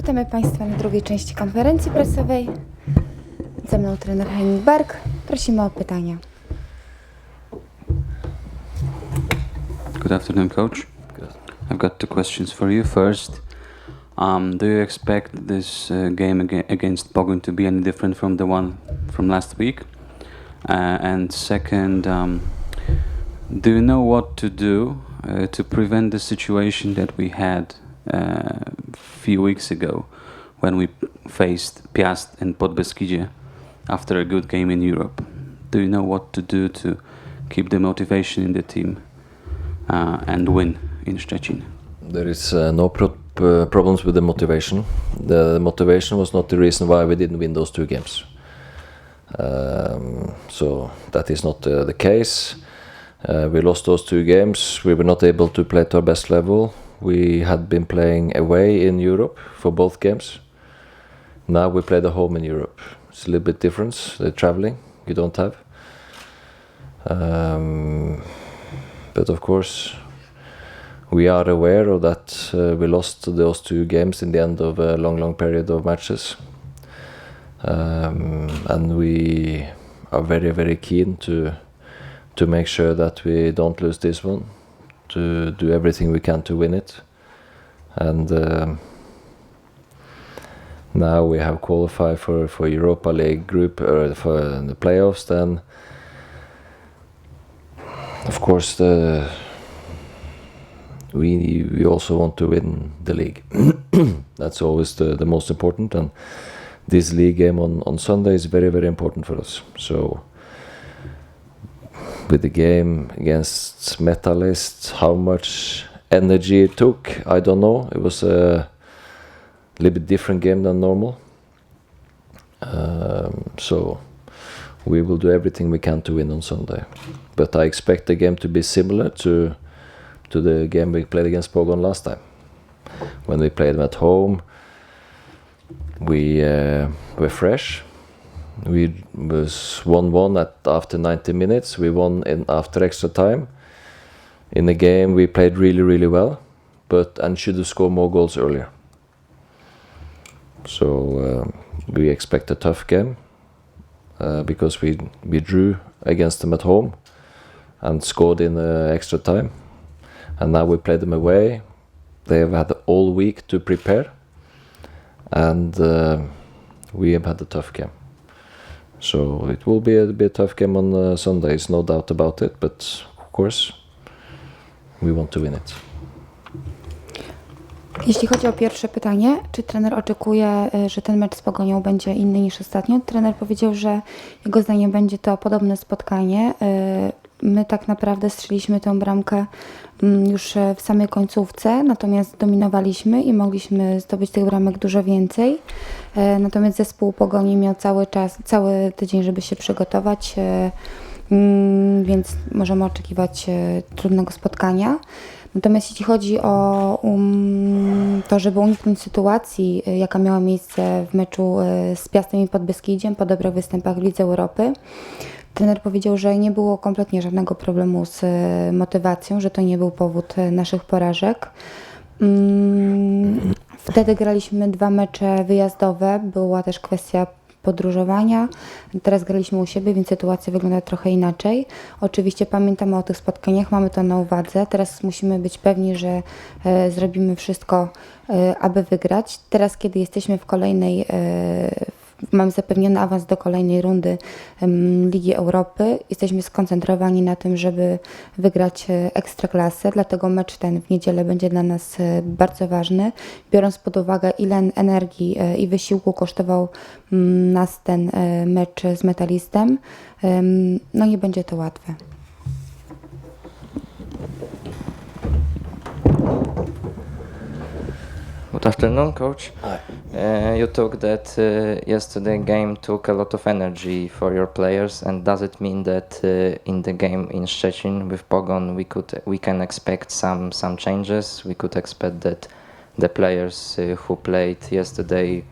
Witamy Państwa na drugiej części konferencji prasowej. Ze mną trener Berg. Prosimy o pytania. Good afternoon, coach. I've got two questions for you. First, do you expect this game against Pogoń to be any different from the one from last week? And second, do you know what to do to prevent the situation that we had a few weeks ago when we faced Piast and Podbeskidzie after a good game in Europe? Do you know what to do to keep the motivation in the team and win in Szczecin? There is no problems with the motivation. The motivation was not the reason why we didn't win those two games. So that is not the case. We lost those two games. We were not able to play to our best level. We had been playing away in Europe for both games. Now we play the home in Europe. It's a little bit different. The traveling you don't have. But of course, we are aware of that. We lost those two games in the end of a long period of matches. And we are very keen to make sure that we don't lose this one, to do everything we can to win it. And now we have qualified for Europa League group or for the playoffs. Then of course we also want to win the league. That's always the most important, and this league game on Sunday is very important for us. So with the game against Metallist, how much energy it took, I don't know. It was a little bit different game than normal. So we will do everything we can to win on Sunday. But I expect the game to be similar to the game we played against Pogoń last time. When we played them at home, we were fresh. We was 1-1 after 90 minutes. We won after extra time. In the game we played really well, and should have scored more goals earlier. So we expect a tough game because we drew against them at home and scored in extra time. And now we play them away. They have had all week to prepare, and we have had a tough game. So it will be a tough game on Sundays, no doubt about it, but of course we want to win it. Jeśli chodzi o pierwsze pytanie, czy trener oczekuje, że ten mecz z Pogonią będzie inny niż ostatnio? Trener powiedział, że jego zdaniem będzie to podobne spotkanie. My tak naprawdę strzeliśmy tę bramkę już w samej końcówce, natomiast dominowaliśmy i mogliśmy zdobyć tych bramek dużo więcej. Natomiast zespół Pogoni miał cały tydzień, żeby się przygotować, więc możemy oczekiwać trudnego spotkania. Natomiast jeśli chodzi o to, żeby uniknąć sytuacji, jaka miała miejsce w meczu z Piastem i Podbeskidziem po dobrych występach w Lidze Europy, trener powiedział, że nie było kompletnie żadnego problemu z motywacją, że to nie był powód naszych porażek. Wtedy graliśmy 2 mecze wyjazdowe, była też kwestia podróżowania. Teraz graliśmy u siebie, więc sytuacja wygląda trochę inaczej. Oczywiście pamiętamy o tych spotkaniach, mamy to na uwadze. Teraz musimy być pewni, że zrobimy wszystko, aby wygrać. Teraz, kiedy jesteśmy w kolejnej mamy zapewniony awans do kolejnej rundy Ligi Europy. Jesteśmy skoncentrowani na tym, żeby wygrać Ekstraklasę, dlatego mecz ten w niedzielę będzie dla nas bardzo ważny. Biorąc pod uwagę, ile energii i wysiłku kosztował nas ten mecz z Metalistem, no nie będzie to łatwe. Good afternoon, coach. Hi. You talked that yesterday game took a lot of energy for your players, and does it mean that in the game in Szczecin with Pogoń we can expect some changes? We could expect that the players who played yesterday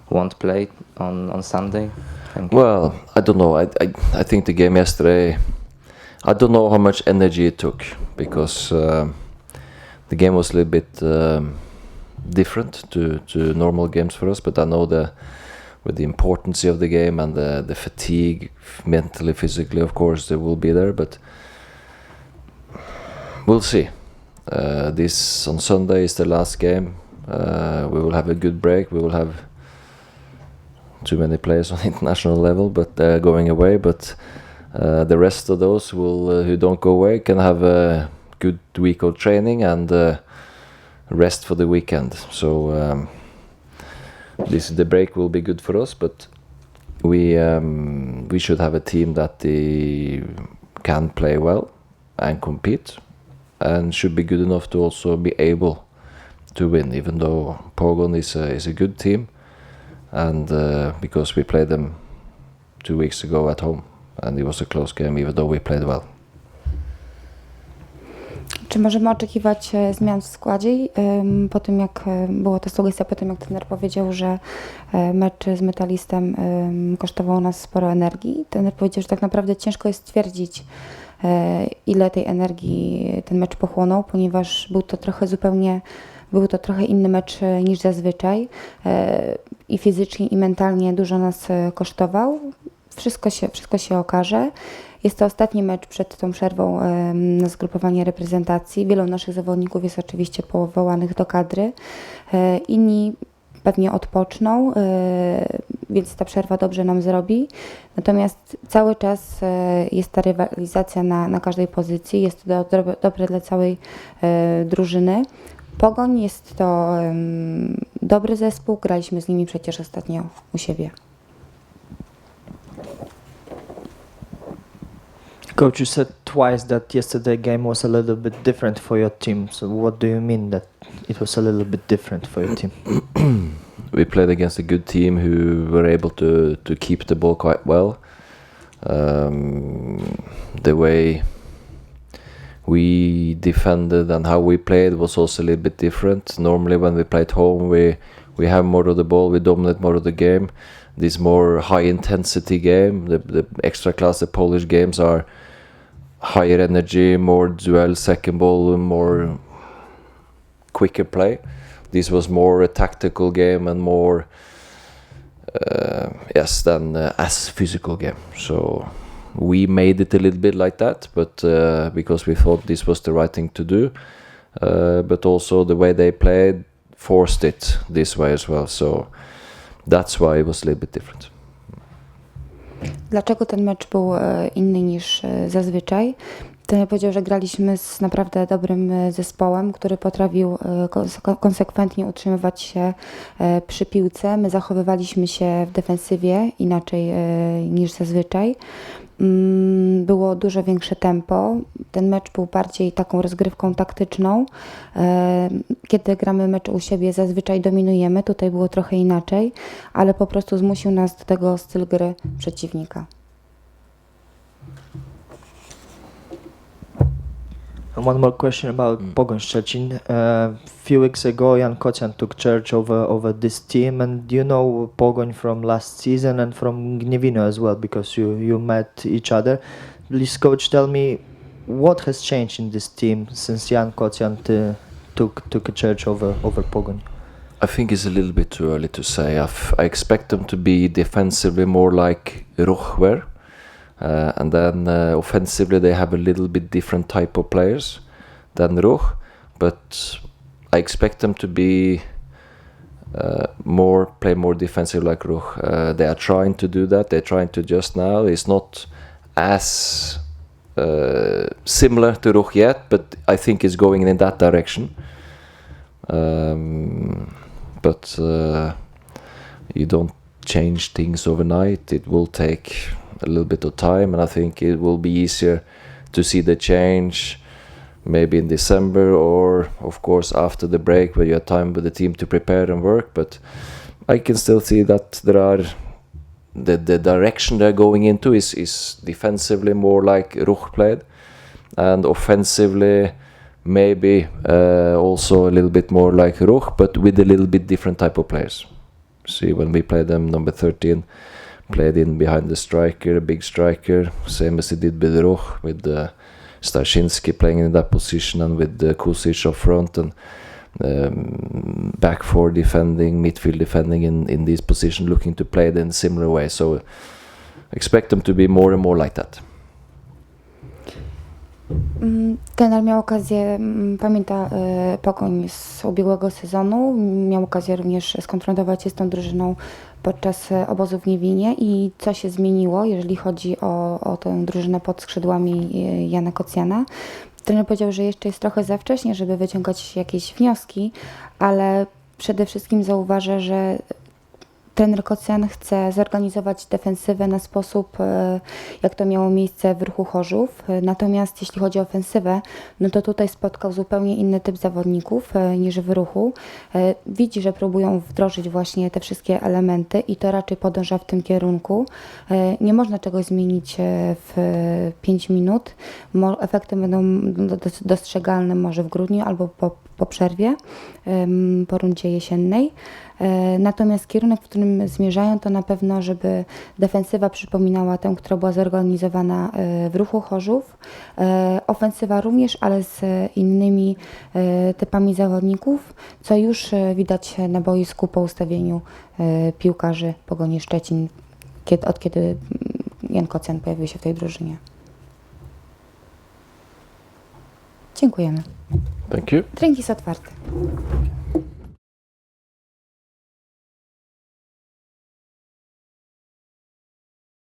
won't play on Sunday? Thank you. Well, I don't know. I think the game yesterday, I don't know how much energy it took, because the game was a little bit different to normal games for us, but I know with the importance of the game and the fatigue, mentally, physically, of course, they will be there, but we'll see. This on Sunday is the last game. We will have a good break. We will have too many players on international level, but they're going away. But the rest of those who don't go away can have a good week of training and rest for the weekend. So the break will be good for us, but we should have a team that can play well and compete, and should be good enough to also be able to win, even though Pogon is a good team, and because we played them 2 weeks ago at home, and it was a close game, even though we played well. Czy możemy oczekiwać zmian w składzie po tym, jak była ta sugestia, po tym jak trener powiedział, że mecz z Metalistem kosztował nas sporo energii? Trener powiedział, że tak naprawdę ciężko jest stwierdzić, ile tej energii ten mecz pochłonął, ponieważ był to trochę inny mecz niż zazwyczaj i fizycznie, i mentalnie dużo nas kosztował. Wszystko się okaże. Jest to ostatni mecz przed tą przerwą na zgrupowanie reprezentacji. Wielu naszych zawodników jest oczywiście powołanych do kadry. Inni pewnie odpoczną, więc ta przerwa dobrze nam zrobi. Natomiast cały czas jest ta rywalizacja na każdej pozycji. Jest to dobre dla całej drużyny. Pogoń jest to dobry zespół. Graliśmy z nimi przecież ostatnio u siebie. Coach, you said twice that yesterday game was a little bit different for your team. So what do you mean that it was a little bit different for your team? We played against a good team who were able to keep the ball quite well. The way we defended and how we played was also a little bit different. Normally when we play at home, we have more of the ball, we dominate more of the game. This more high intensity game, the extra class, the Polish games are higher energy, more duel, second ball, more quicker play. This was more a tactical game and more than as physical game. So we made it a little bit like that, but because we thought this was the right thing to do, but also the way they played forced it this way as well. So that's why it was a little bit different. Dlaczego ten mecz był inny niż zazwyczaj? Trener powiedział, że graliśmy z naprawdę dobrym zespołem, który potrafił konsekwentnie utrzymywać się przy piłce. My zachowywaliśmy się w defensywie inaczej niż zazwyczaj. Było dużo większe tempo. Ten mecz był bardziej taką rozgrywką taktyczną. Kiedy gramy mecz u siebie, zazwyczaj dominujemy. Tutaj było trochę inaczej, ale po prostu zmusił nas do tego styl gry przeciwnika. And one more question about Pogoń Szczecin. Few weeks ago, Jan Kocian took charge over this team, and you know Pogoń from last season and from Gniewino as well, because you met each other. Please, coach, tell me what has changed in this team since Jan Kocian took a charge over Pogoń. I think it's a little bit too early to say. I expect them to be defensively more like Ruch were. And then offensively they have a little bit different type of players than Ruch, but I expect them to be play more defensive like Ruch. They are trying to do that. They're trying to adjust now. It's not as similar to Ruch yet, but I think it's going in that direction. But you don't change things overnight. It will take a little bit of time, and I think it will be easier to see the change maybe in December, or of course after the break where you have time with the team to prepare and work. But I can still see that there are the direction they're going into is defensively more like Ruch played, and offensively maybe also a little bit more like Ruch, but with a little bit different type of players. See, when we played them, number 13 played in behind the striker, a big striker, same as he did with Ruch, with Starczynski playing in that position, and with Kusic up front. And back four defending, midfield defending in this position, looking to play it in a similar way. So expect them to be more and more like that. Trener miał okazję, pamięta Pogoń z ubiegłego sezonu, miał okazję również skonfrontować się z tą drużyną podczas obozu w Gniewinie i co się zmieniło, jeżeli chodzi o tę drużynę pod skrzydłami Jana Kocjana. Trener powiedział, że jeszcze jest trochę za wcześnie, żeby wyciągać jakieś wnioski, ale przede wszystkim zauważa, że trener Kocjan chce zorganizować defensywę na sposób, jak to miało miejsce w Ruchu Chorzów. Natomiast jeśli chodzi o ofensywę, no to tutaj spotkał zupełnie inny typ zawodników niż w Ruchu. Widzi, że próbują wdrożyć właśnie te wszystkie elementy i to raczej podąża w tym kierunku. Nie można czegoś zmienić w 5 minut. Efekty będą dostrzegalne może w grudniu albo po przerwie, po rundzie jesiennej. Natomiast kierunek, w którym zmierzają, to na pewno, żeby defensywa przypominała tę, która była zorganizowana w Ruchu Chorzów. Ofensywa również, ale z innymi typami zawodników, co już widać na boisku po ustawieniu piłkarzy Pogoni Szczecin, od kiedy Jan Kocjan pojawił się w tej drużynie. Dziękujemy. Thank you. Trening jest otwarty.